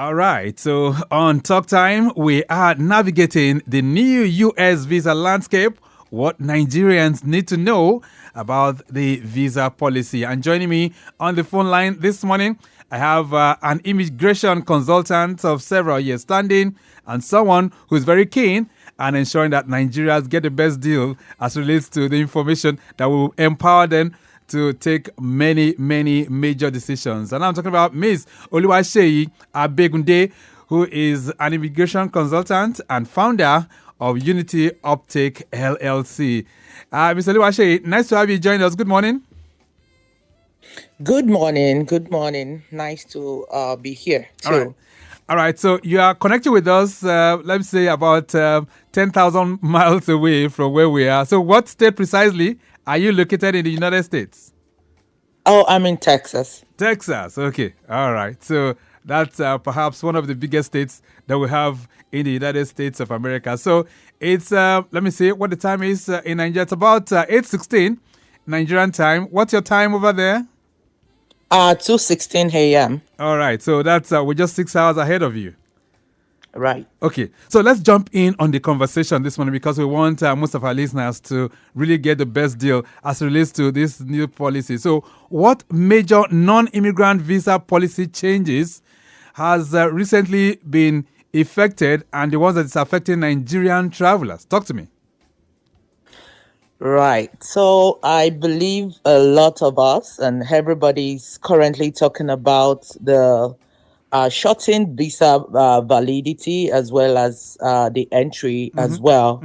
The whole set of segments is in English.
All right. So on Talk Time, we are navigating the new U.S. visa landscape, what Nigerians need to know about the visa policy. And joining me on the phone line this morning, I have an immigration consultant of several years standing and someone who's very keen and ensuring that Nigerians get the best deal as relates to the information that will empower them to take many major decisions. And I'm talking about Ms. Oluwaseyi Abegunde, who is an immigration consultant and founder of Unity Uptake LLC. Ms. Oluwaseyi, nice to have you join us. Good morning. Good morning. Good morning. Nice to be here too. All right. So you are connected with us, let me say about 10,000 miles away from where we are. So what state precisely are you located in the United States? Oh, I'm in Texas. Texas. Okay. All right. So that's perhaps one of the biggest states that we have in the United States of America. So it's, let me see what the time is in Nigeria. It's about 8:16 Nigerian time. What's your time over there? 2:16 a.m. All right. So that's, we're just 6 hours ahead of you. Right. Okay, so let's jump in on the conversation this morning because we want most of our listeners to really get the best deal as it relates to this new policy. So what major non-immigrant visa policy changes has recently been effected and the ones that is affecting Nigerian travelers? Talk to me. Right. So I believe a lot of us and everybody's currently talking about the shortened visa validity as well as the entry as well,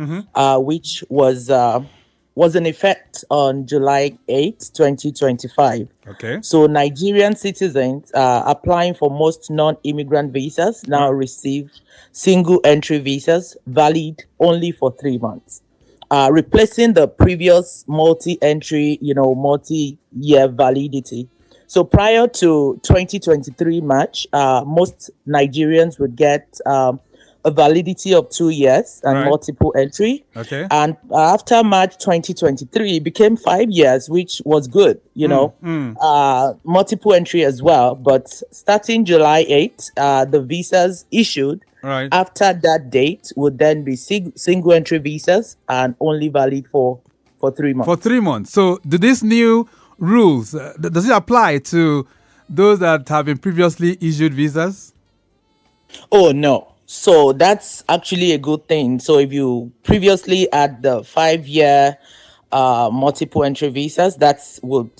which was in effect on July 8th, 2025. Okay. So Nigerian citizens applying for most non-immigrant visas now receive single entry visas valid only for 3 months, replacing the previous multi-entry, multi-year validity. So prior to 2023 March, most Nigerians would get a validity of 2 years and multiple entry. Okay. And after March 2023, it became 5 years, which was good, multiple entry as well. But starting July 8th, the visas issued after that date would then be single entry visas and only valid for 3 months. For 3 months. So do this new rules, does it apply to those that have been previously issued visas? Oh, no. So that's actually a good thing. So if you previously had the 5-year multiple entry visas, that will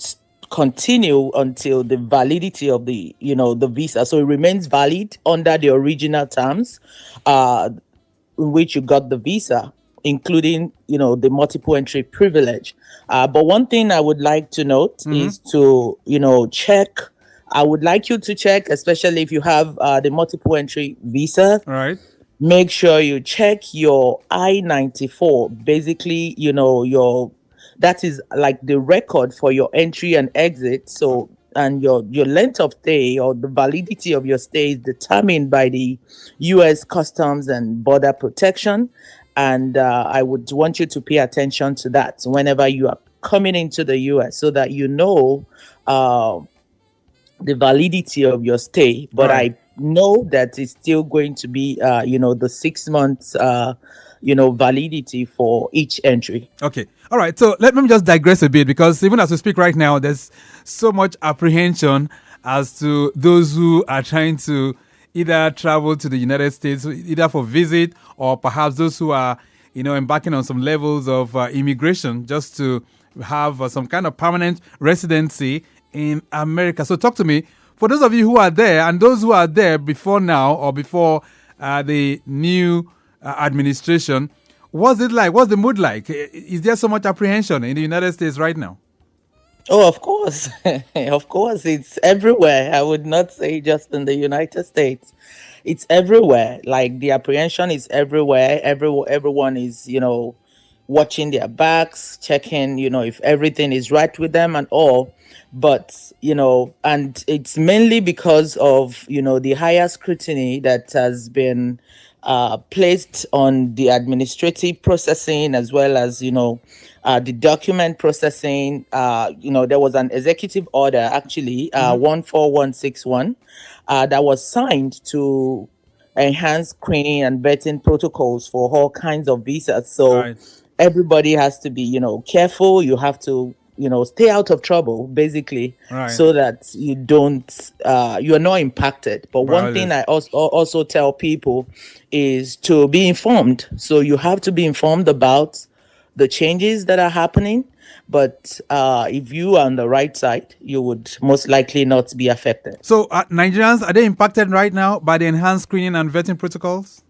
continue until the validity of the visa. So it remains valid under the original terms in which you got the visa, including, the multiple entry privilege. But one thing I would like to note is to, check. I would like you to check, especially if you have the multiple entry visa. Right. Make sure you check your I-94. Basically, that is like the record for your entry and exit. So, and your length of stay or the validity of your stay is determined by the U.S. Customs and Border Protection. And I would want you to pay attention to that whenever you are coming into the U.S. so that you know the validity of your stay. But I know that it's still going to be, the 6 months, validity for each entry. Okay. All right. So let me just digress a bit because even as we speak right now, there's so much apprehension as to those who are trying to either travel to the United States, either for visit or perhaps those who are, embarking on some levels of immigration just to have some kind of permanent residency in America. So talk to me, for those of you who are there and those who are there before now or before the new administration, what's it like? What's the mood like? Is there so much apprehension in the United States right now? Oh, of course. Of course, it's everywhere. I would not say just in the United States. It's everywhere. Like the apprehension is everywhere. Everyone is, watching their backs, checking, if everything is right with them and all. But, and it's mainly because of, the higher scrutiny that has been placed on the administrative processing as well as, the document processing. There was an executive order, actually, 14161, that was signed to enhance screening and vetting protocols for all kinds of visas. So Right. everybody has to be, careful. You have to, stay out of trouble, basically, Right. so that you're not impacted. But By one all thing this. I also tell people is to be informed. So you have to be informed about the changes that are happening. But if you are on the right side, you would most likely not be affected. So, Nigerians, are they impacted right now by the enhanced screening and vetting protocols?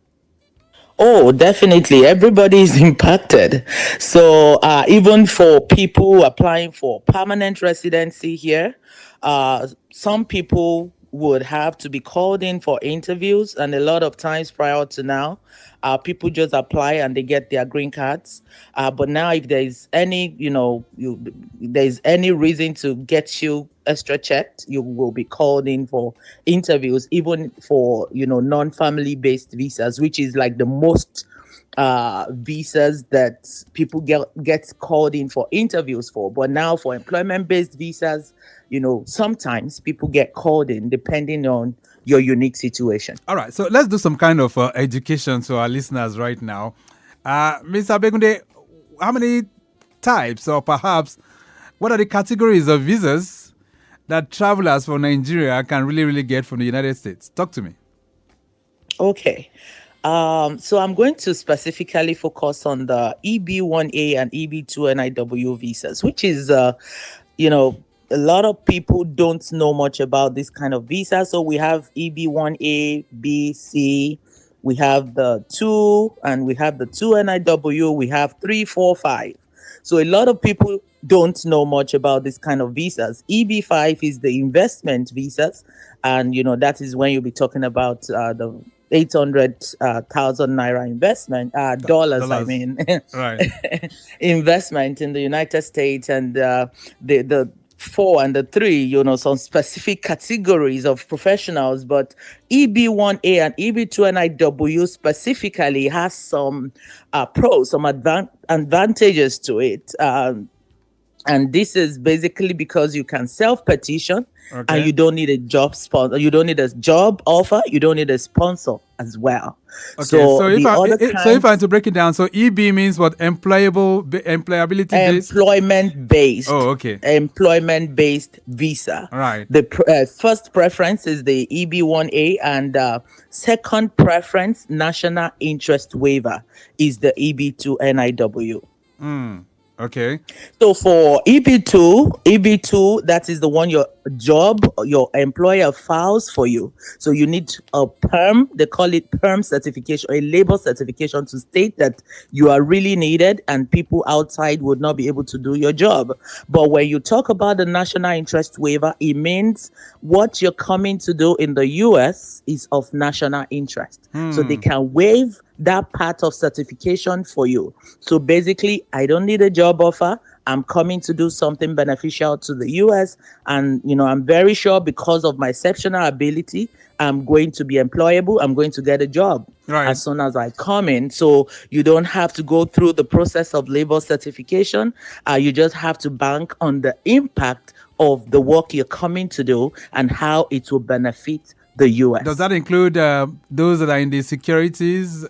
Oh, definitely. Everybody is impacted. So, even for people applying for permanent residency here, some people would have to be called in for interviews, and a lot of times prior to now, people just apply and they get their green cards. But now, if there is any, there's any reason to get you extra checked, you will be called in for interviews, even for, non-family based visas, which is like the most visas that people get called in for interviews for. But now for employment based visas, sometimes people get called in depending on your unique situation. All right. So, let's do some kind of education to our listeners right now. Mr. Abegunde, how many types, or perhaps what are the categories of visas that travelers from Nigeria can really, really get from the United States? Talk to me. Okay. So I'm going to specifically focus on the EB1A and EB2 NIW visas, which is, a lot of people don't know much about this kind of visa. So we have EB1A, B, C, we have the 2, and we have the 2 NIW, we have 3, 4, 5. So a lot of people don't know much about this kind of visas. EB5 is the investment visas, and that is when you'll be talking about the 800,000 naira investment, dollars, I Dollars. mean, Right. investment in the United States, and the 4 and the 3, some specific categories of professionals. But EB1A and EB2 NIW specifically has some pros, some advantages to it. And this is basically because you can self-petition, Okay. and you don't need a job sponsor. You don't need a job offer. You don't need a sponsor as well. Okay. So So, if the other if I had to break it down, so EB means what? Employability based. employment based. Oh, okay. Employment based visa. Right. The first preference is the EB1A, and second preference, national interest waiver, is the EB2 NIW. Okay. So for EB2, that is the one your employer files for you. So you need a perm, they call it perm certification, a labor certification, to state that you are really needed and people outside would not be able to do your job. But when you talk about the national interest waiver, it means what you're coming to do in the US is of national interest. So they can waive that part of certification for you. So basically, I don't need a job offer. I'm coming to do something beneficial to the US. And, I'm very sure because of my exceptional ability, I'm going to be employable. I'm going to get a job as soon as I come in. So you don't have to go through the process of labor certification. You just have to bank on the impact of the work you're coming to do and how it will benefit the US. Does that include those that are in the securities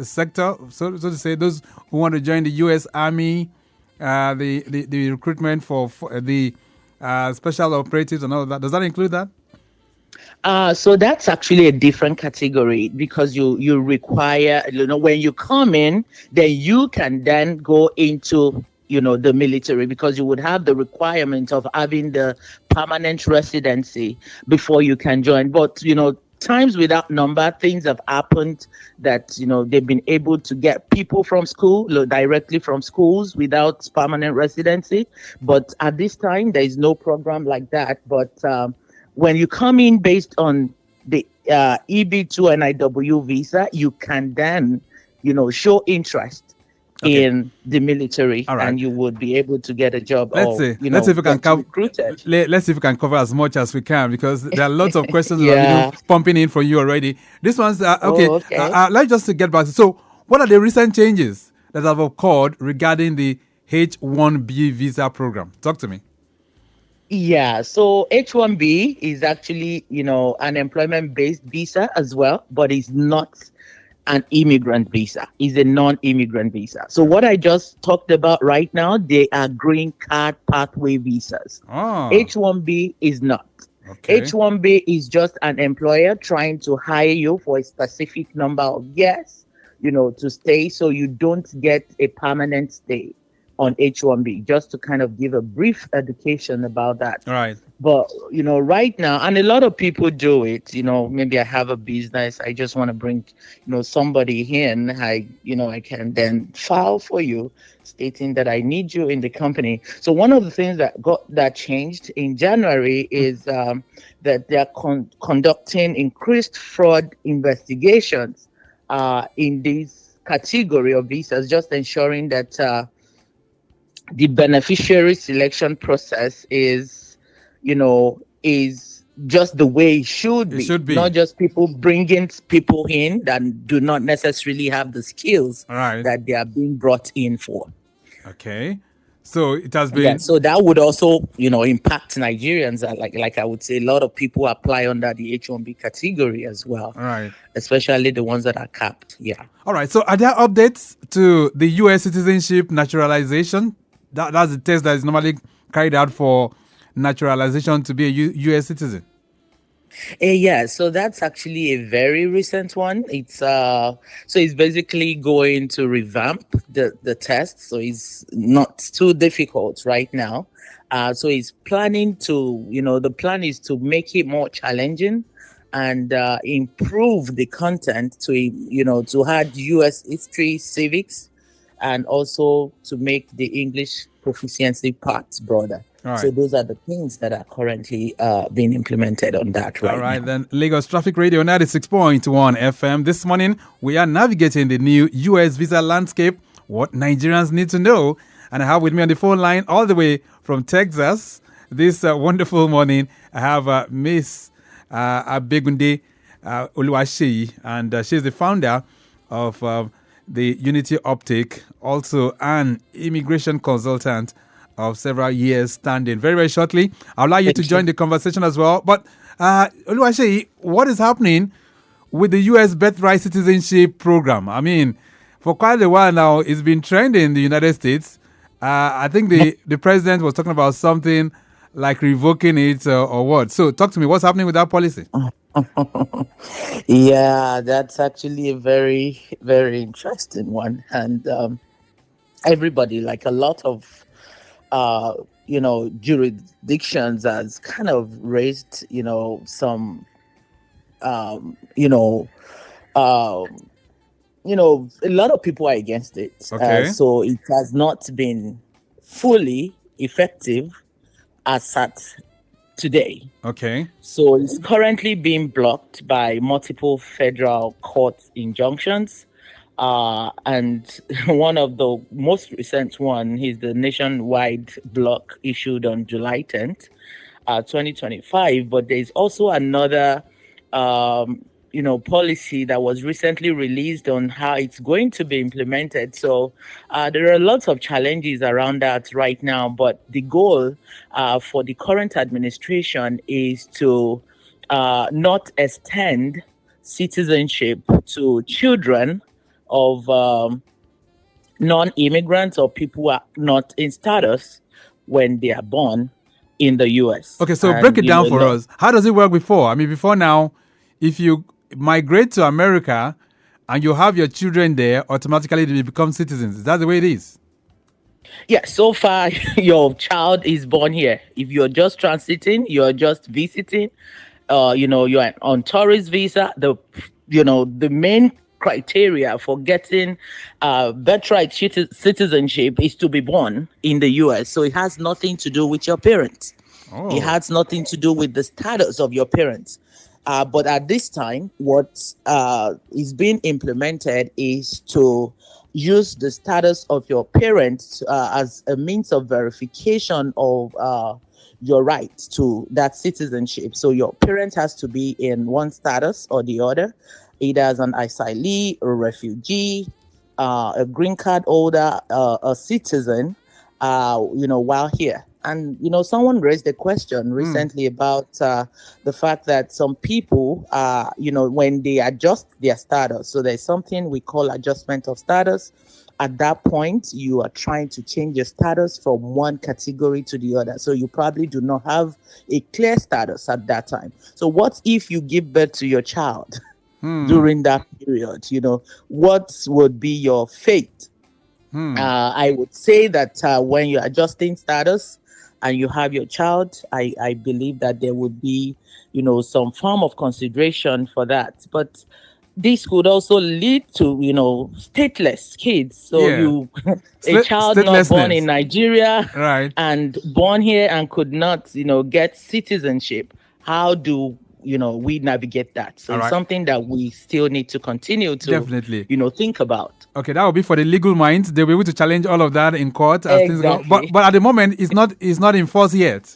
sector, so to say, those who want to join the U.S. Army, the recruitment for the special operatives and all of that? Does that include that? So that's actually a different category, because you require, when you come in, then you can then go into the military, because you would have the requirement of having the permanent residency before you can join. But, times without number, things have happened that, they've been able to get people from school, directly from schools, without permanent residency. But at this time, there is no program like that. But when you come in based on the EB2 NIW visa, you can then, show interest Okay. in the military, All right. and you would be able to get a job Let's or see. Let's see if we can get cover. recruited. Let's see if we can cover as much as we can because there are lots of questions that are Yeah. pumping in for you already. This one's okay. Oh, okay. Let's just get back. So, what are the recent changes that have occurred regarding the H-1B visa program? Talk to me. Yeah, so H1B is actually, an employment-based visa as well, but it's not an immigrant visa. It's a non-immigrant visa. So what I just talked about right now, they are green card pathway visas. Oh, H1B is not. okay. H1B is just an employer trying to hire you for a specific number of years, to stay so you don't get a permanent stay on H1B, just to kind of give a brief education about that. All right. But, right now, and a lot of people do it, maybe I have a business, I just want to bring, somebody in, I can then file for you stating that I need you in the company. So one of the things that changed in January is that they're conducting increased fraud investigations in this category of visas, just ensuring that the beneficiary selection process is just the way it should be. It should be. Not just people bringing people in that do not necessarily have the skills that they are being brought in for. Okay. So it has been. Yeah, so that would also, impact Nigerians. Like I would say, a lot of people apply under the H1B category as well. All right. Especially the ones that are capped. Yeah. All right. So are there updates to the U.S. citizenship naturalization? That's the test that is normally carried out for naturalization to be a U.S. citizen. Yeah, so that's actually a very recent one. It's basically going to revamp the test, so it's not too difficult right now. So he's planning to, the plan is to make it more challenging and improve the content to add U.S. history, civics, and also to make the English proficiency parts broader. Right. So those are the things that are currently being implemented on that right now. All right, then Lagos Traffic Radio 96.1 FM. This morning, we are navigating the new U.S. visa landscape, what Nigerians need to know. And I have with me on the phone line all the way from Texas this wonderful morning. I have Miss Abegunde Oluwaseyi, and she's the founder of the Unity Uptake, also an immigration consultant of several years standing. Very, very shortly, I'll allow you to join the conversation as well. But Oluwaseyi, what is happening with the U.S. birthright citizenship program? I mean, for quite a while now, it's been trending in the United States. I think the president was talking about something like revoking it or what. So talk to me. What's happening with that policy? Yeah, that's actually a very, very interesting one. And everybody, like a lot of jurisdictions has kind of raised, some, a lot of people are against it. Okay. So it has not been fully effective as at today. Okay. So it's currently being blocked by multiple federal court injunctions. And one of the most recent one is the nationwide block issued on July 10th, 2025. But there's also another, policy that was recently released on how it's going to be implemented. So there are lots of challenges around that right now. But the goal for the current administration is to not extend citizenship to children of non-immigrants or people who are not in status when they are born in the U.S. Okay, so break it down for us. How does it work before? I mean, before now, if you migrate to America and you have your children there, automatically they become citizens. Is that the way it is? Yeah, so far your child is born here. If you're just transiting, you're just visiting, you're on tourist visa, the main criteria for getting birthright citizenship is to be born in the U.S. So it has nothing to do with your parents. Oh. It has nothing to do with the status of your parents. But at this time, what is being implemented is to use the status of your parents as a means of verification of your right to that citizenship. So your parent has to be in one status or the other, either as an asylee, a refugee, a green card holder, a citizen, while here. And, someone raised a question recently about the fact that some people, when they adjust their status, so there's something we call adjustment of status. At that point, you are trying to change your status from one category to the other. So you probably do not have a clear status at that time. So what if you give birth to your child during that period? What would be your fate? I would say that when you're adjusting status and you have your child, I believe that there would be, some form of consideration for that. But this could also lead to, stateless kids. So a child not born in Nigeria right, and born here and could not, get citizenship. How do we navigate that? So it's something that we still need to continue to definitely, think about. Okay, that will be for the legal minds. They'll be able to challenge all of that in court as things go. But at the moment, it's not in force yet.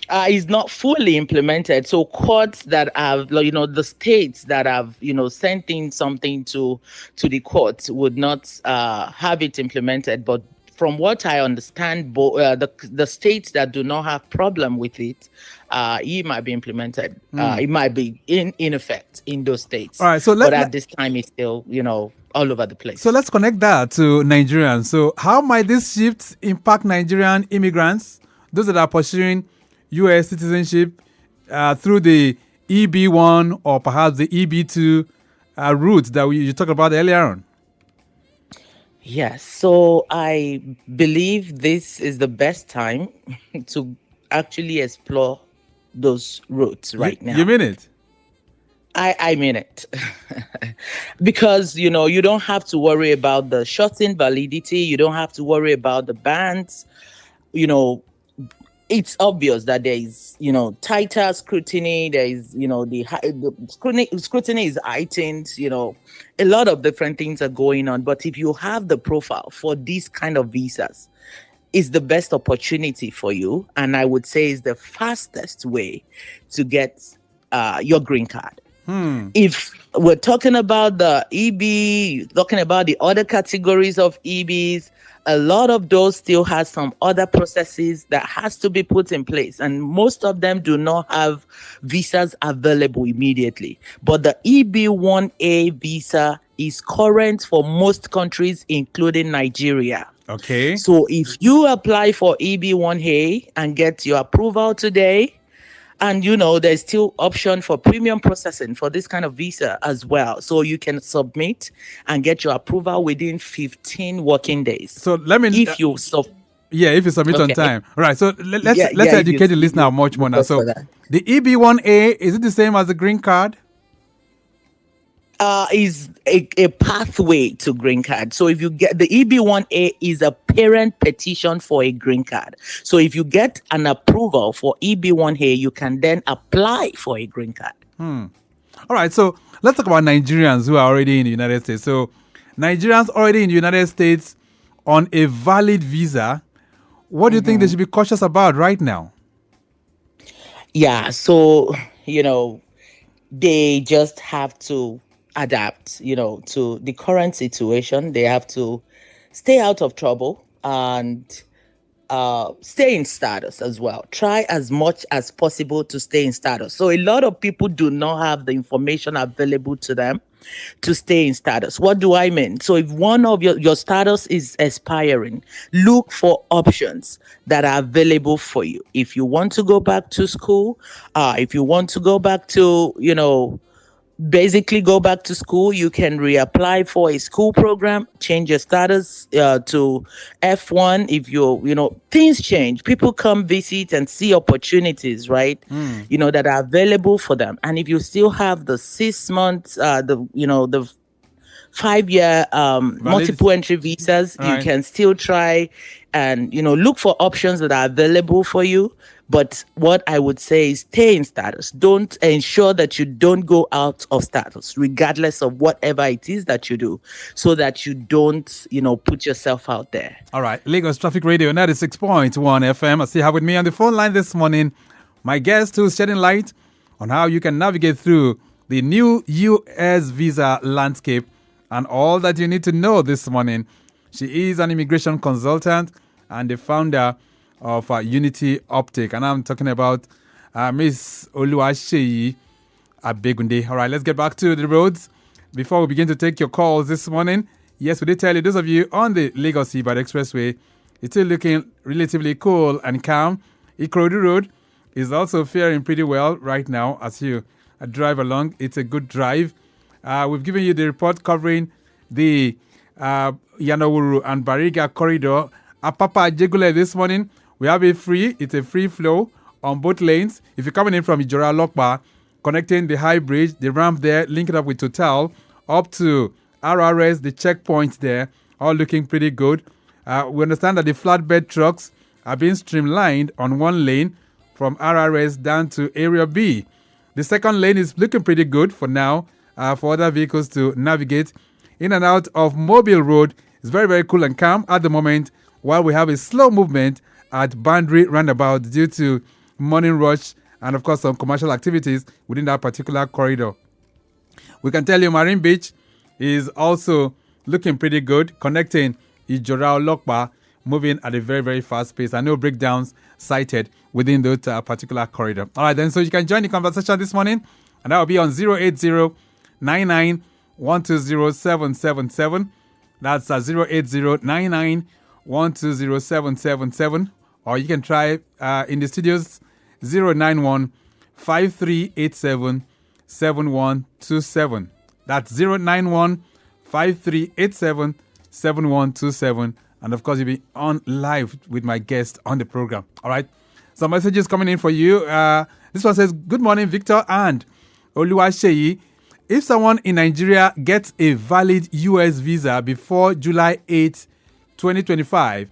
It's not fully implemented. So courts that have, the states that have, sent in something to the courts would not have it implemented. But from what I understand, the states that do not have problem with it, it might be implemented. It might be in effect in those states. All right. So but at this time, it's still, all over the place. So let's connect that to Nigerians. So how might this shift impact Nigerian immigrants, those that are pursuing U.S. citizenship through the EB1 or perhaps the EB2 route that you talked about earlier on? Yes. So I believe this is the best time to actually explore those routes right now. You mean it? I mean it. Because, you don't have to worry about the shortened validity. You don't have to worry about the bans. It's obvious that there is, tighter scrutiny. There is, the scrutiny is heightened. A lot of different things are going on. But if you have the profile for these kind of visas, it's the best opportunity for you. And I would say it's the fastest way to get your green card. If we're talking about the EB, talking about the other categories of EBs, a lot of those still has some other processes that has to be put in place. And most of them do not have visas available immediately. But the EB1A visa is current for most countries, including Nigeria. Okay. So if you apply for EB1A and get your approval today, and, there's still option for premium processing for this kind of visa as well. So you can submit and get your approval within 15 working days. So let me... If you submit on time. All right. So let's educate the listener much more now. So the EB1A, is it the same as the green card? Is a pathway to green card. So if you get the EB1A is a parent petition for a green card. So if you get an approval for EB1A, you can then apply for a green card. All right. So let's talk about Nigerians who are already in the United States. So Nigerians already in the United States on a valid visa, what do you think they should be cautious about right now? Yeah. So, they just have to adapt, to the current situation. They have to stay out of trouble and stay in status as well. Try as much as possible to stay in status. So a lot of people do not have the information available to them to stay in status. What do I mean? So if one of your status is expiring, look for options that are available for you. If you want to go back to school, if you want to go back to, basically go back to school, you can reapply for a school program, change your status to F1. If things change, people come visit and see opportunities, right? That are available for them. And if you still have the 6 months, the 5-year multiple entry visas, you can still try and look for options that are available for you. But what I would say is stay in status. Don't ensure that you don't go out of status, regardless of whatever it is that you do, so that you don't, put yourself out there. All right. Lagos Traffic Radio 96.1 FM. I still have with me on the phone line this morning my guest who's shedding light on how you can navigate through the new U.S. visa landscape and all that you need to know this morning. She is an immigration consultant and the founder of Unity Uptake. And I'm talking about Miss Oluwaseyi Abegunde. All right, let's get back to the roads before we begin to take your calls this morning. Yes, we did tell you, those of you on the Lagos-Ibadan Expressway, it's still looking relatively cool and calm. Ikorodu Road is also faring pretty well right now as you drive along. It's a good drive. We've given you the report covering the Yanawuru and Bariga corridor. Apapa Jegule this morning, we have it free. It's a free flow on both lanes. If you're coming in from Ijora Lokpa, connecting the high bridge, the ramp there, link it up with Total, up to RRS, the checkpoint there, all looking pretty good. We understand that the flatbed trucks are being streamlined on one lane from RRS down to Area B. The second lane is looking pretty good for now for other vehicles to navigate in and out of Mobile Road. It's very, very cool and calm at the moment, while we have a slow movement at Boundary Roundabout due to morning rush and, of course, some commercial activities within that particular corridor. We can tell you Marine Beach is also looking pretty good, connecting Ijora Lokpa, moving at a very, very fast pace. I know breakdowns cited within that particular corridor. All right, then, so you can join the conversation this morning, and that will be on 080-99-120-777. That's 080-99-120-777. Or you can try in the studios 091-5387-7127. That's 091-5387-7127. And of course, you'll be on live with my guest on the program. All right. Some messages coming in for you. This one says, good morning, Victor and Oluwaseyi. If someone in Nigeria gets a valid US visa before July 8, 2025,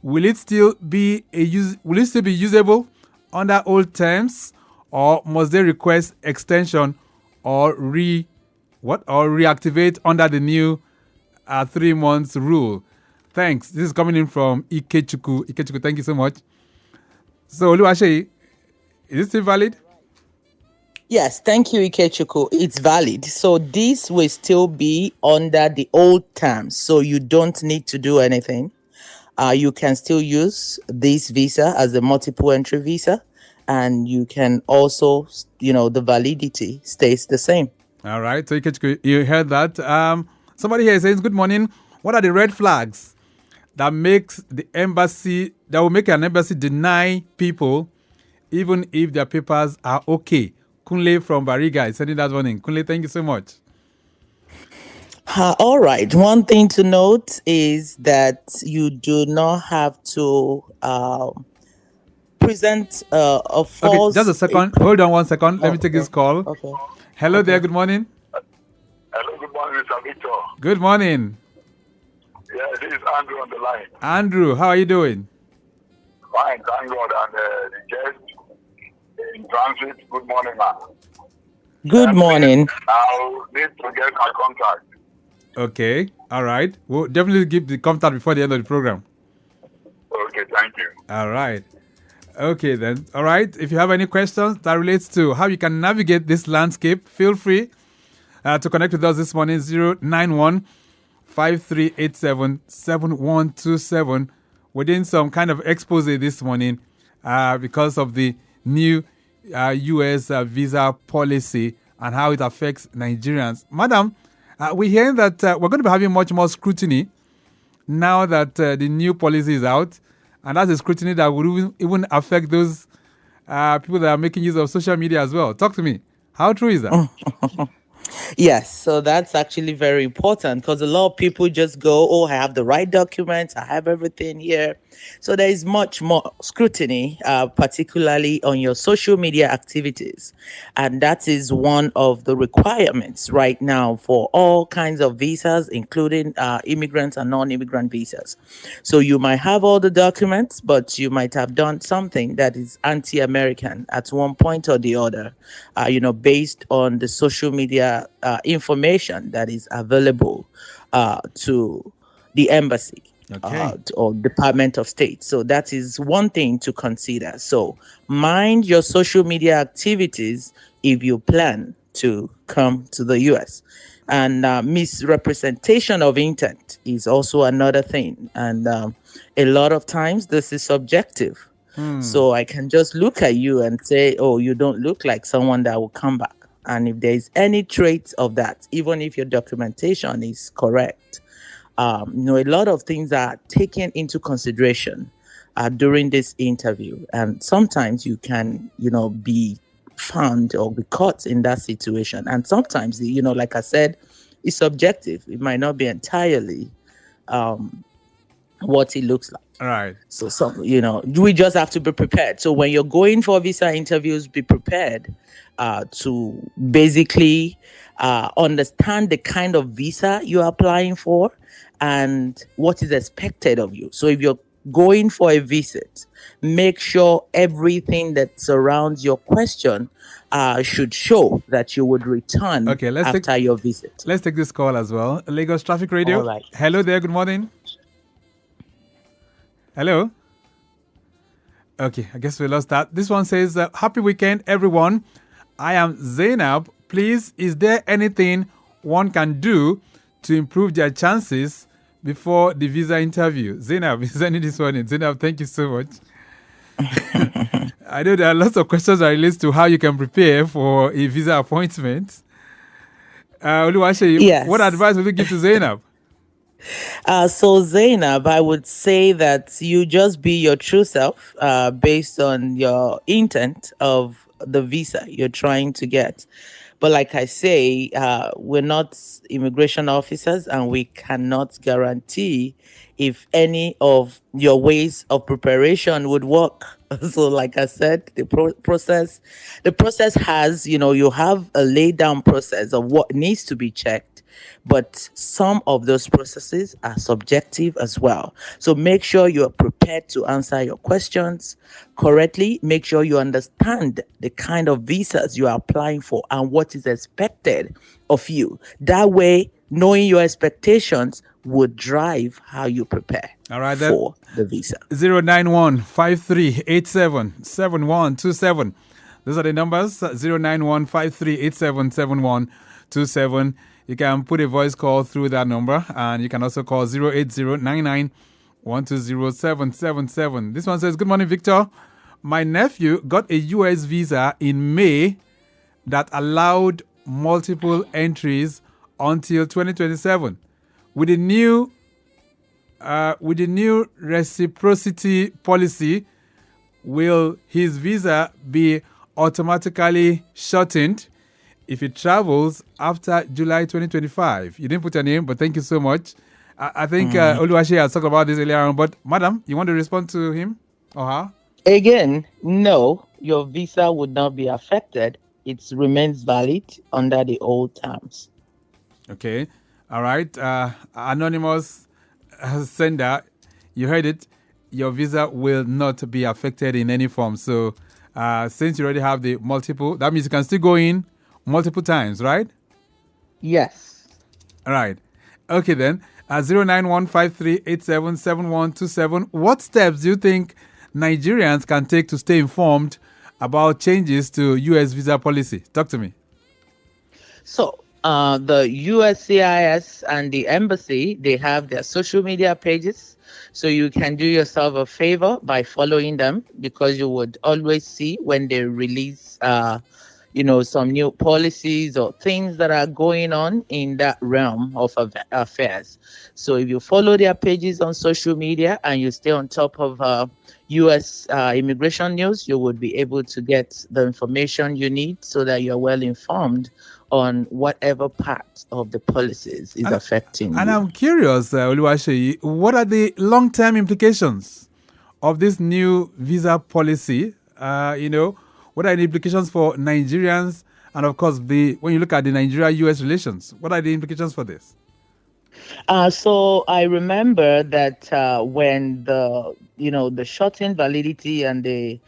will it still be usable under old terms, or must they request extension or reactivate under the new 3 months rule? Thanks. This is coming in from Ikechuku. Ikechuku, thank you so much. So, Oluwaseyi, is it still valid? Yes, thank you, Ikechuku. It's valid. So this will still be under the old terms. So you don't need to do anything. You can still use this visa as a multiple entry visa. And you can also, the validity stays the same. All right. So Ikechuku, you heard that. Somebody here says, good morning. What are the red flags that will make an embassy deny people even if their papers are okay? Kunle from Bariga is sending that one in. Kunle, thank you so much. All right. One thing to note is that you do not have to present a false... Okay, just a second. Hold on 1 second. Let me take this call. Okay. Hello there. Good morning. Hello, good morning, Mr. Victor. Good morning. Yeah, this is Andrew on the line. Andrew, how are you doing? Fine, thank God. And the guest in transit, good morning, man. Good morning. I'll need to get my contact. Okay, all right. We'll definitely give the contact before the end of the program. Okay, thank you. All right. Okay, then. All right. If you have any questions that relates to how you can navigate this landscape, feel free to connect with us this morning, 091-5387-7127. We're doing some kind of expose this morning because of the new U.S. visa policy and how it affects Nigerians. Madam, we're hearing that we're going to be having much more scrutiny now that the new policy is out. And that's a scrutiny that would even affect those people that are making use of social media as well. Talk to me. How true is that? Yes, so that's actually very important because a lot of people just go, oh, I have the right documents, I have everything here. So there is much more scrutiny, particularly on your social media activities. And that is one of the requirements right now for all kinds of visas, including immigrant and non immigrant visas. So you might have all the documents, but you might have done something that is anti American at one point or the other, based on the social media information that is available to the embassy. Okay. Or Department of State. So that is one thing to consider. So mind your social media activities if you plan to come to the US. And misrepresentation of intent is also another thing. And a lot of times this is subjective. So I can just look at you and say, oh, you don't look like someone that will come back. And if there's any traits of that, even if your documentation is correct, a lot of things are taken into consideration during this interview. And sometimes you can, be found or be caught in that situation. And sometimes, like I said, it's subjective. It might not be entirely what it looks like. All right. So, we just have to be prepared. So when you're going for visa interviews, be prepared to basically understand the kind of visa you're applying for and what is expected of you. So if you're going for a visit, make sure everything that surrounds your question should show that you would return after your visit. Let's take this call as well. Lagos Traffic Radio. All right. Hello there. Good morning. Hello. Okay, I guess we lost that. This one says, happy weekend, everyone. I am Zainab. Please, is there anything one can do to improve their chances before the visa interview? Zainab is sending this one in. Zainab, thank you so much. I know there are lots of questions that relate to how you can prepare for a visa appointment. Oluwaseyi, yes. What advice would you give to Zainab? So Zainab, I would say that you just be your true self based on your intent of the visa you're trying to get. But like I say, we're not immigration officers and we cannot guarantee if any of your ways of preparation would work. So like I said, the process has, you have a laid down process of what needs to be checked. But some of those processes are subjective as well. So make sure you're prepared to answer your questions correctly. Make sure you understand the kind of visas you are applying for and what is expected of you. That way, knowing your expectations would drive how you prepare for the visa. 091-5387-7127. Those are the numbers. 091-5387-7127. You can put a voice call through that number, and you can also call 080-99-120-777. This one says, good morning, Victor. My nephew got a U.S. visa in May that allowed multiple entries until 2027. With the new reciprocity policy, will his visa be automatically shortened if he travels after July 2025? You didn't put your name, but thank you so much. I think Oluwaseyi has talked about this earlier on, but madam, you want to respond to him or her? Again, no, your visa would not be affected. It remains valid under the old terms. Okay. All right. Anonymous sender, you heard it. Your visa will not be affected in any form. So since you already have the multiple, that means you can still go in multiple times, right? Yes. All right. Okay, then. 09153877127. What steps do you think Nigerians can take to stay informed about changes to U.S. visa policy? Talk to me. So, the USCIS and the embassy, they have their social media pages. So you can do yourself a favor by following them, because you would always see when they release some new policies or things that are going on in that realm of affairs. So if you follow their pages on social media and you stay on top of US immigration news, you would be able to get the information you need so that you're well informed on whatever part of the policies is affecting And you. I'm curious, Oluwaseyi, what are the long-term implications of this new visa policy? What are the implications for Nigerians? And of course, when you look at the Nigeria-US relations, what are the implications for this? So I remember that when the shortened validity and the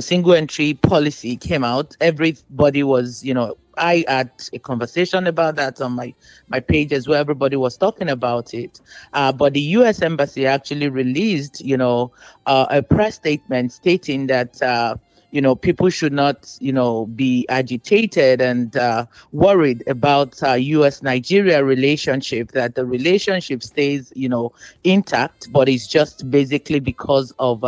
single entry policy came out, everybody was I had a conversation about that on my page as well. Everybody was talking about it, but the U.S. Embassy actually released a press statement stating that. People should not, be agitated and worried about U.S.-Nigeria relationship, that the relationship stays, intact, but it's just basically because of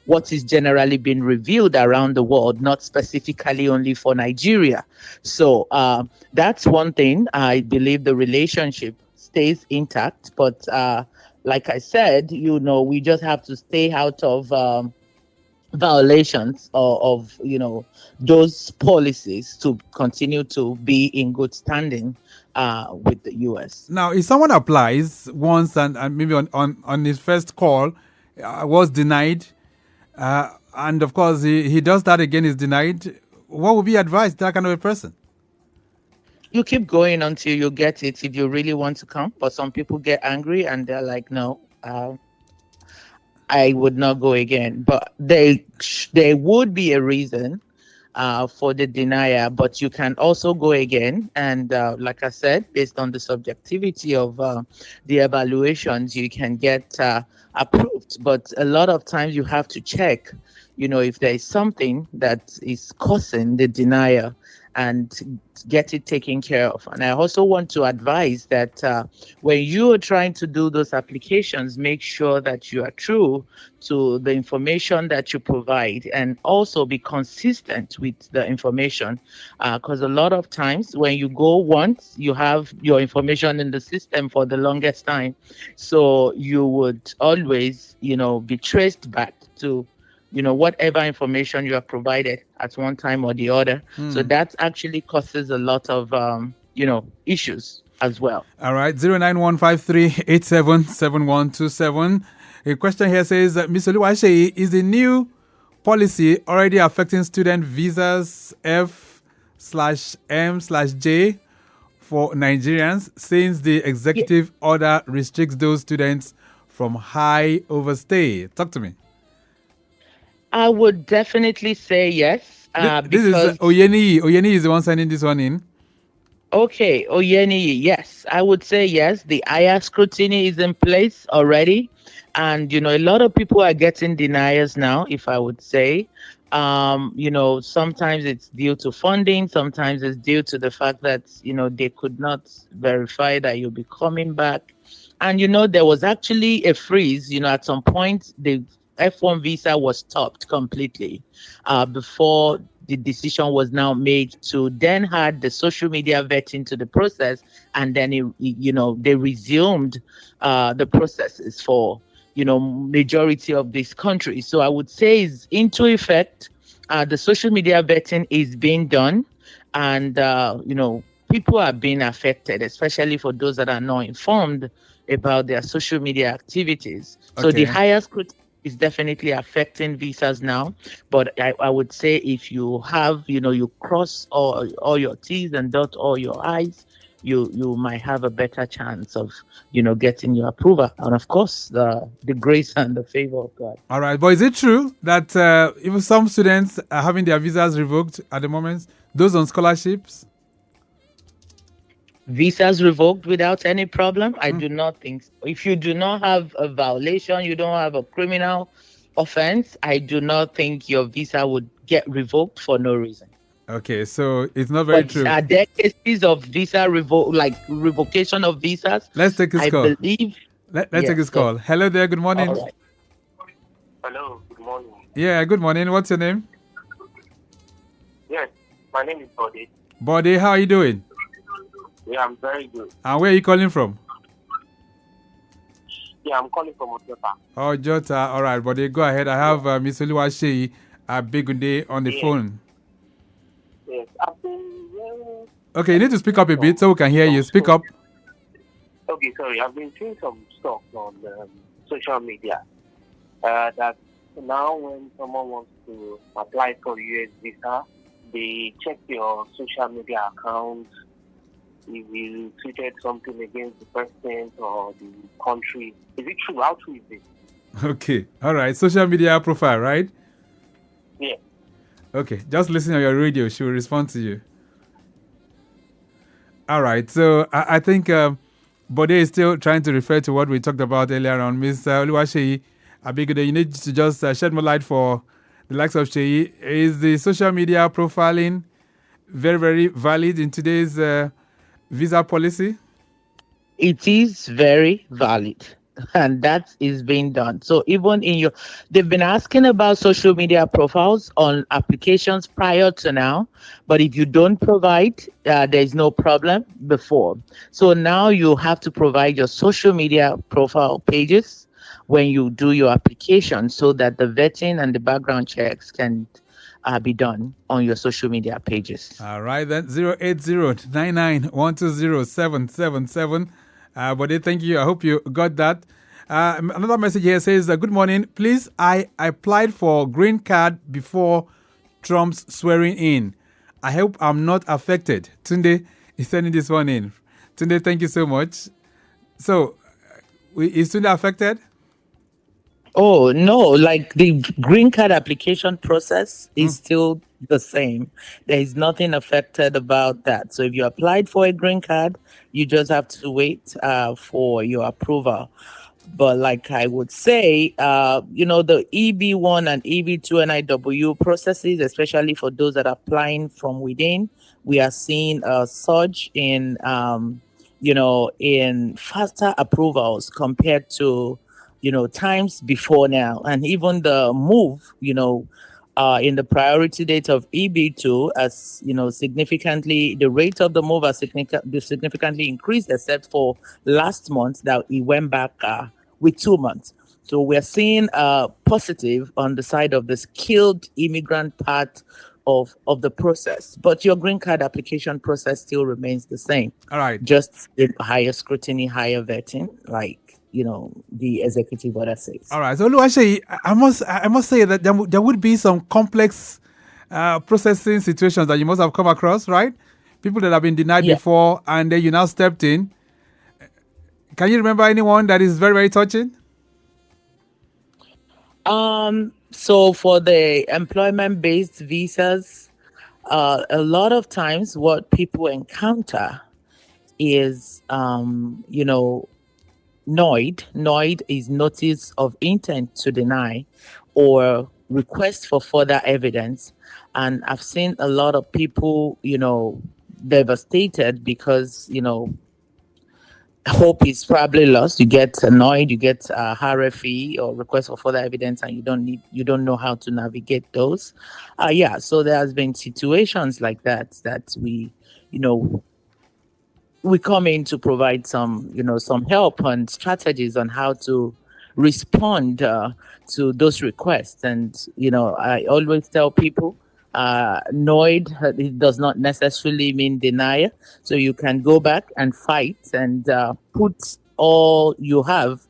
what is generally being revealed around the world, not specifically only for Nigeria. So that's one thing. I believe the relationship stays intact, but like I said, we just have to stay out of violations of those policies to continue to be in good standing with the US. Now, if someone applies once and maybe on his first call was denied, and of course he does that again, is denied, what would be advised to that kind of a person? You keep going until you get it if you really want to come. But some people get angry and they're like, no, I would not go again. But there would be a reason for the denial, but you can also go again. And like I said, based on the subjectivity of the evaluations, you can get approved. But a lot of times you have to check, if there is something that is causing the denial and get it taken care of. And I also want to advise that when you are trying to do those applications, make sure that you are true to the information that you provide and also be consistent with the information. Because a lot of times when you go once, you have your information in the system for the longest time. So you would always, be traced back to whatever information you have provided at one time or the other. So that actually causes a lot of, issues as well. All right, 09153877127. A question here says, Mr. Oluwaseyi, is the new policy already affecting student visas F/M/J for Nigerians, since the executive order restricts those students from high overstay? Talk to me. I would definitely say yes. This is Oyeni. Oyeni is the one sending this one in. Okay, Oyeni, yes. I would say yes. The higher scrutiny is in place already. And, a lot of people are getting deniers now, if I would say. Sometimes it's due to funding. Sometimes it's due to the fact that, they could not verify that you'll be coming back. And, there was actually a freeze, at some point, the F1 visa was stopped completely before the decision was now made to then add the social media vetting to the process, and then they resumed the processes for majority of these countries. So I would say it's into effect. The social media vetting is being done, and people are being affected, especially for those that are not informed about their social media activities. Okay. So the higher scrutiny is definitely affecting visas now, but I would say if you have, you cross all your T's and dot all your I's, you might have a better chance of, getting your approval. And of course, the grace and the favor of God. All right. But is it true that even some students are having their visas revoked at the moment, those on scholarships? Visas revoked without any problem? I do not think so. If you do not have a violation, you don't have a criminal offense, I do not think your visa would get revoked for no reason. Okay, so it's not very true. Are there cases of visa revocation of visas? Let's take this call. I believe. Let's take this call. Hello there, good morning. All right. Hello, good morning. Yeah, good morning. What's your name? Yes, My name is Bode. Bode, how are you doing? Yeah, I'm very good. And where are you calling from? Yeah, I'm calling from Ojota. Oh, Jota. All right, Bode, go ahead. I have Miss Oluwaseyi Abegunde on the phone. Yes, I've been Okay, you need to speak up a bit so we can hear you. Speak up. Okay, sorry. I've been seeing some stuff on social media that now when someone wants to apply for US visa, they check your social media account. If you tweeted something against the president or the country, is it true? How true is it? Okay, all right. Social media profile, right? Yeah. Okay, just listen on your radio. She will respond to you. All right. So I think Bode is still trying to refer to what we talked about earlier on. Miss Oluwaseyi Abegunde, you need to just shed more light for the likes of Sheyi. Is the social media profiling very, very valid in today's visa policy? It is very valid, and that is being done. So even they've been asking about social media profiles on applications prior to now, but if you don't provide, there's no problem before. So now you have to provide your social media profile pages when you do your application, so that the vetting and the background checks can be done on your social media pages. All right, then 08099120777. Bode, thank you. I hope you got that. Another message here says, good morning. Please, I applied for green card before Trump's swearing in. I hope I'm not affected. Tunde is sending this one in. Tunde, thank you so much. So, is Tunde affected? Oh, no, like the green card application process is still the same. There is nothing affected about that. So if you applied for a green card, you just have to wait for your approval. But like I would say, the EB1 and EB2 NIW processes, especially for those that are applying from within, we are seeing a surge in, in faster approvals compared to, times before now. And even the move, in the priority date of EB2, as significantly, the rate of the move has significantly increased, except for last month that it went back with 2 months. So we're seeing positive on the side of the skilled immigrant part of the process, but your green card application process still remains the same. All right. Just higher scrutiny, higher vetting, like the executive order says. All right. So Oluwaseyi, I must say that there would be some complex processing situations that you must have come across, right? People that have been denied before, and then you now stepped in. Can you remember anyone that is very, very touching? So for the employment-based visas, a lot of times what people encounter is, NOID. NOID is notice of intent to deny or request for further evidence. And I've seen a lot of people, devastated because, hope is probably lost. You get annoyed, you get RFE or request for further evidence, and you don't know how to navigate those. So there has been situations like that we come in to provide some help and strategies on how to respond to those requests. And I always tell people, annoyed, it does not necessarily mean denial. So you can go back and fight and put all you have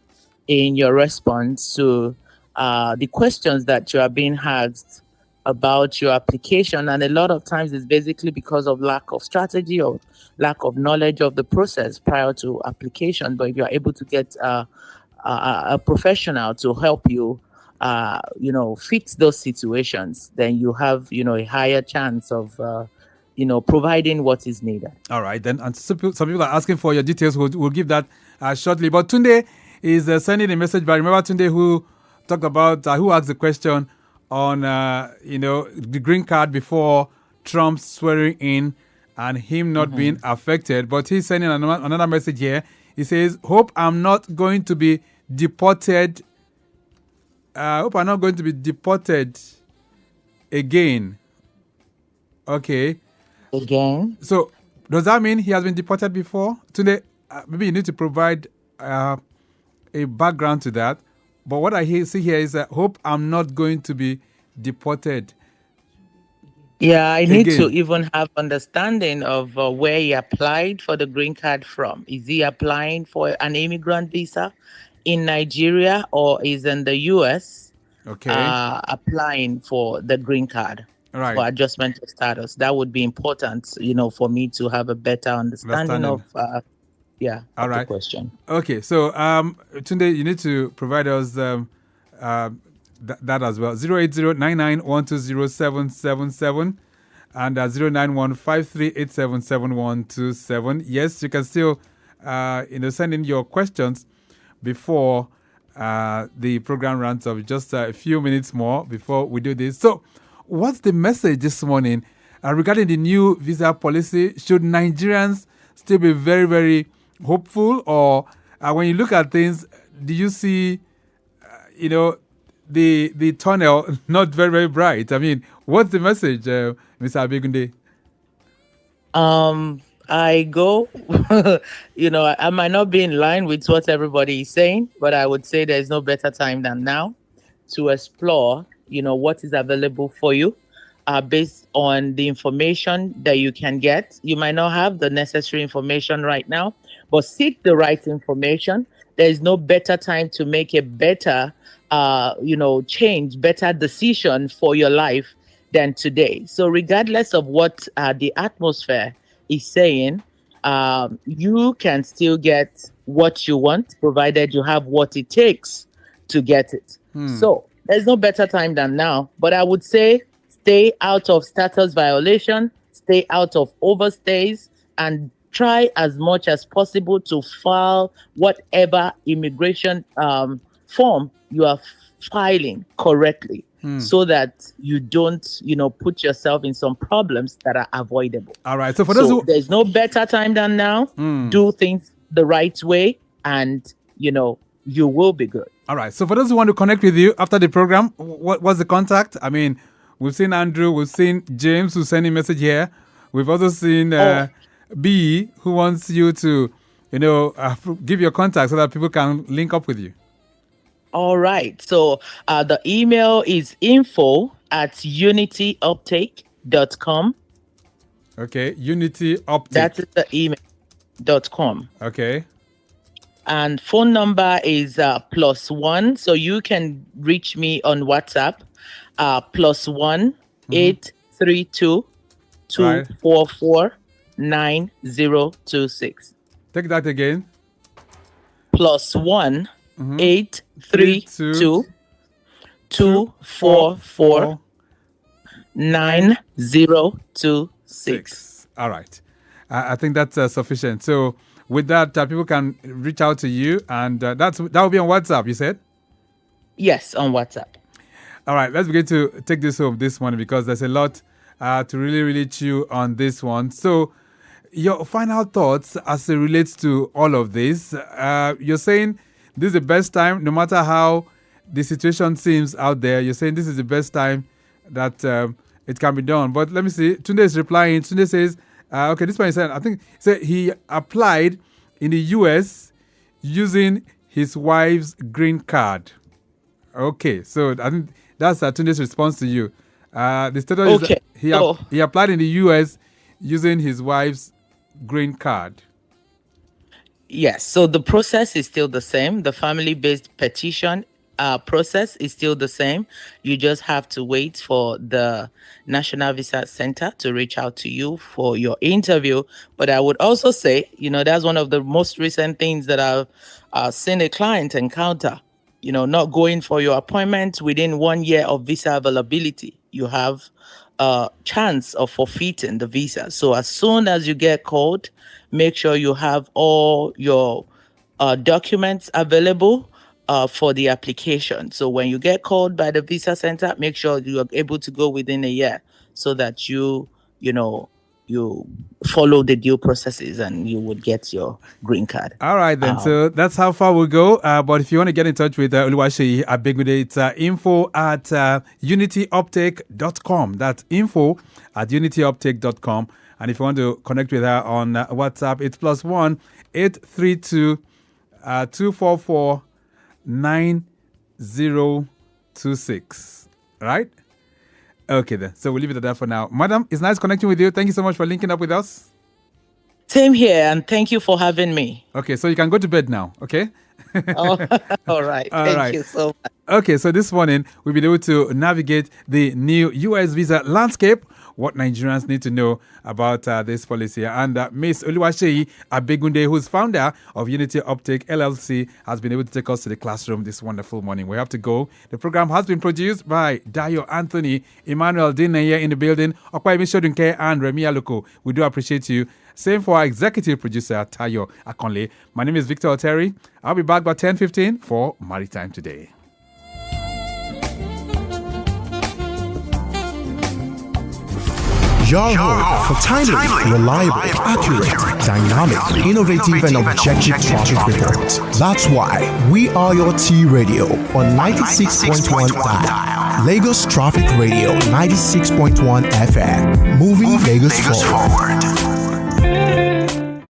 in your response to the questions that you are being asked about your application. And a lot of times it's basically because of lack of strategy or lack of knowledge of the process prior to application. But if you're able to get a professional to help you fix those situations, then you have a higher chance of providing what is needed. All right, then. And some people are asking for your details. We'll give that shortly. But Tunde is sending a message. But remember Tunde, who talked about who asked the question on the green card before Trump's swearing in and him not being affected. But he's sending another message here. He says, "Hope I'm not going to be deported. Hope I'm not going to be deported again." Okay. Again? So does that mean he has been deported before? Today, maybe you need to provide a background to that. But what I see here is hope I'm not going to be deported. Yeah, I need to Again. even have understanding of where he applied for the green card from. Is he applying for an immigrant visa in Nigeria, or is in the US Okay. applying for the green card All right. for adjustment of status? That would be important, for me to have a better understanding of All the right. question. Okay. So Tunde, you need to provide us that as well. 08099120777 and 09153877127. Yes, you can still send in your questions before the program runs up. Just a few minutes more before we do this. So what's the message this morning regarding the new visa policy? Should Nigerians still be very, very hopeful, or when you look at things, do you see the tunnel not very, very bright? I mean, what's the message, Mr. Abegunde? I go, I might not be in line with what everybody is saying, but I would say there's no better time than now to explore, what is available for you based on the information that you can get. You might not have the necessary information right now, but seek the right information. There is no better time to make a better, change, better decision for your life than today. So regardless of what the atmosphere is saying, you can still get what you want, provided you have what it takes to get it. So there's no better time than now. But I would say stay out of status violation, stay out of overstays, and try as much as possible to file whatever immigration form you are filing correctly. So that you don't, put yourself in some problems that are avoidable. All right. So for those who there's no better time than now. Do things the right way, and you will be good. All right. So for those who want to connect with you after the program, what's the contact? I mean, we've seen Andrew, we've seen James who's sending a message here. We've also seen B who wants you to, give your contact so that people can link up with you. All right. So the email is info@unityuptake.com. Okay. Unity Uptake. That is the email.com. Okay. And phone number is +1. So you can reach me on WhatsApp. +1 832 244 9026. Take that again. +1 832 244 9026. All right. I think that's sufficient. So with that, people can reach out to you, and that will be on WhatsApp, you said? Yes, on WhatsApp. All right, let's begin to take this home this morning, because there's a lot to really, really chew on this one. So your final thoughts as it relates to all of this. You're saying this is the best time, no matter how the situation seems out there. You're saying this is the best time that it can be done. But let me see. Tunde is replying. Tunde says, okay, this one said, I think he applied in the US using his wife's green card. Okay, so I think that's Tunde's response to you. The status is that he applied in the US using his wife's green card. Yes, so the process is still the same. The family-based petition process is still the same. You just have to wait for the National Visa Center to reach out to you for your interview. But I would also say, that's one of the most recent things that I've seen a client encounter. Not going for your appointment within 1 year of visa availability. You have a chance of forfeiting the visa. So as soon as you get called, make sure you have all your documents available for the application. So when you get called by the visa center, make sure you are able to go within a year, so that you you follow the due processes and you would get your green card. All right, then. So that's how far we'll go. But if you want to get in touch with Oluwaseyi Abegunde, it's info at unityuptake.com. That's info at unityuptake.com. And if you want to connect with her on WhatsApp, it's +1 832 244 9026. Right? Okay, then. So we'll leave it at that for now. Madam, it's nice connecting with you. Thank you so much for linking up with us. Same here, and thank you for having me. Okay, so you can go to bed now, okay? All right. Thank you so much. Okay, so this morning, we've been able to navigate the new U.S. visa landscape, what Nigerians need to know about this policy. And Ms. Oluwaseyi Abegunde, who's founder of Unity Uptake LLC, has been able to take us to the classroom this wonderful morning. We have to go. The program has been produced by Dayo Anthony, Emmanuel Dineye in the building, Okwaimi Shodunke, and Remi Aluko. We do appreciate you. Same for our executive producer, Tayo Akonle. My name is Victor Oteri. I'll be back by 10:15 for Maritime Today. Your home for timely, reliable, accurate, dynamic, innovative, and objective traffic reports. That's why we are your T Radio on 96.1 dial. Lagos Traffic Radio 96.1 FM. Moving Lagos forward.